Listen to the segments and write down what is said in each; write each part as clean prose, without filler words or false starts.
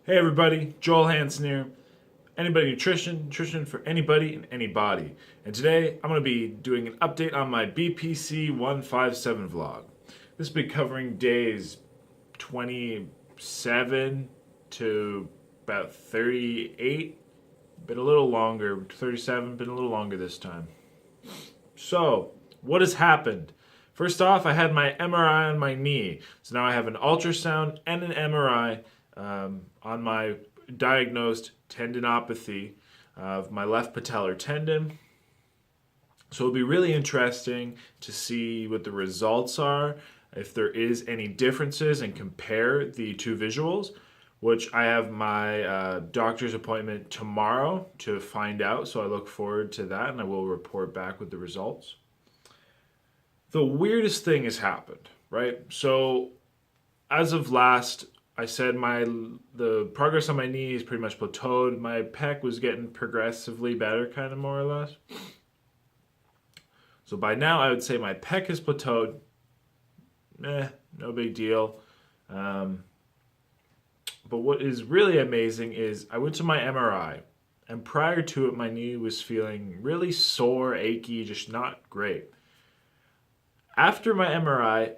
Hey everybody, Joel Hansen here. Anybody nutrition for anybody and anybody. And today I'm going to be doing an update on my BPC 157 vlog. This will be covering days 27 to about 38. Been a little longer, 37, been a little longer this time. So, what has happened? First off, I had my MRI on my knee. So now I have an ultrasound and an MRI on my diagnosed tendinopathy of my left patellar tendon. So it'll be really interesting to see what the results are, if there is any differences, and compare the two visuals, which I have my doctor's appointment tomorrow to find out. So I look forward to that, and I will report back with the results. The weirdest thing has happened, right? So as of last, I said the progress on my knee is pretty much plateaued. My pec was getting progressively better, kind of more or less. So by now, I would say my pec has plateaued. No big deal. But what is really amazing is I went to my MRI, and prior to it, my knee was feeling really sore, achy, just not great. After my MRI,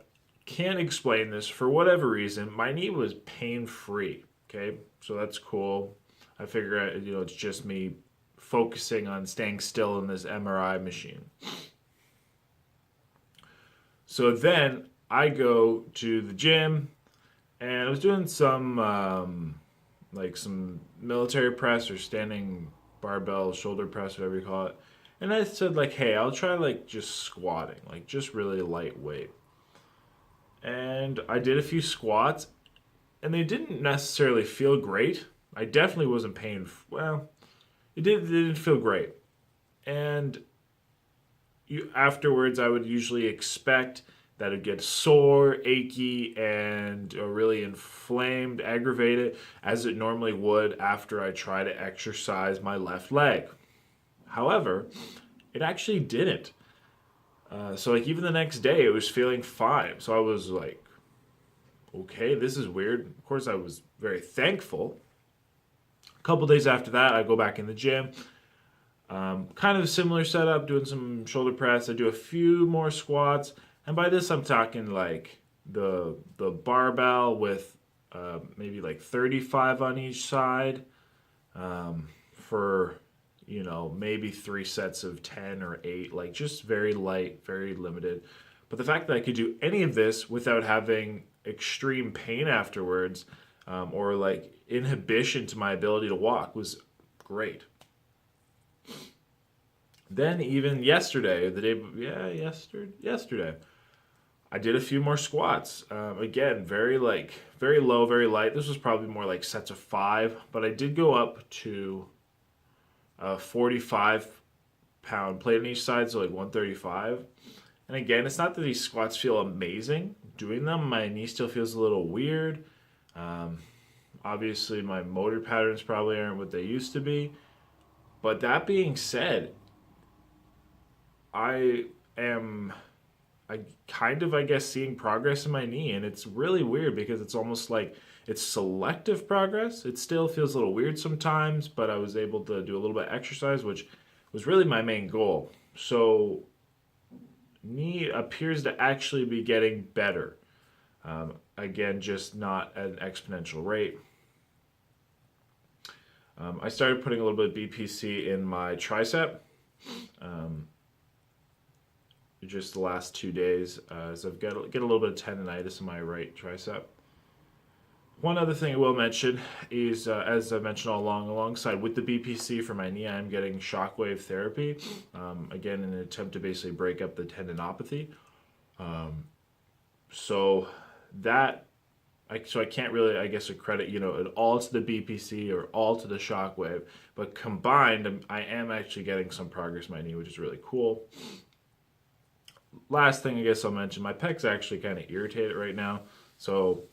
can't explain this, for whatever reason, my knee was pain-free, okay? So that's cool. I figure, it's just me focusing on staying still in this MRI machine. So then I go to the gym, and I was doing some some military press or standing barbell shoulder press, whatever you call it. And I said hey, I'll try just squatting, just really lightweight. And I did a few squats, and they didn't necessarily feel great. I definitely wasn't well, it didn't feel great. And afterwards, I would usually expect that it'd get sore, achy, and really inflamed, aggravated, as it normally would after I try to exercise my left leg. However, it actually didn't. So even the next day, it was feeling fine. So I was like, okay, this is weird. Of course, I was very thankful. A couple days after that, I go back in the gym. Kind of a similar setup, doing some shoulder press. I do a few more squats. And by this, I'm talking the barbell with maybe 35 on each side for maybe 3 sets of 10 or 8, just very light, very limited. But the fact that I could do any of this without having extreme pain afterwards or inhibition to my ability to walk was great. Then even yesterday, yesterday, I did a few more squats. Again, very low, very light. This was probably more sets of 5, but I did go up to 45-pound plate on each side, so 135. And again, it's not that these squats feel amazing. Doing them, my knee still feels a little weird. Obviously, my motor patterns probably aren't what they used to be. But that being said, I guess, seeing progress in my knee, and it's really weird because it's almost like it's selective progress. It still feels a little weird sometimes, but I was able to do a little bit of exercise, which was really my main goal. So knee appears to actually be getting better. Again, just not at an exponential rate. I started putting a little bit of BPC in my tricep. Just the last 2 days, as I've get a little bit of tendonitis in my right tricep. One other thing I will mention is, as I mentioned all along, alongside with the BPC for my knee, I'm getting shockwave therapy, again in an attempt to basically break up the tendinopathy. So I can't really, I guess, accredit it all to the BPC or all to the shockwave, but combined, I am actually getting some progress in my knee, which is really cool. Last thing I guess I'll mention, my pec's actually kind of irritated right now. So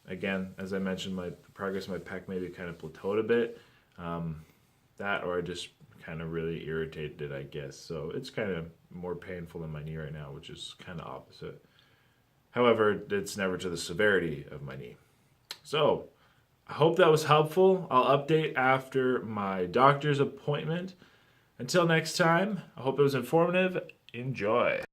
again, as I mentioned, my progress in my pec maybe kind of plateaued a bit. That or I just kind of really irritated it, I guess. So it's kind of more painful than my knee right now, which is kind of opposite. However, it's never to the severity of my knee. So I hope that was helpful. I'll update after my doctor's appointment. Until next time, I hope it was informative. Enjoy.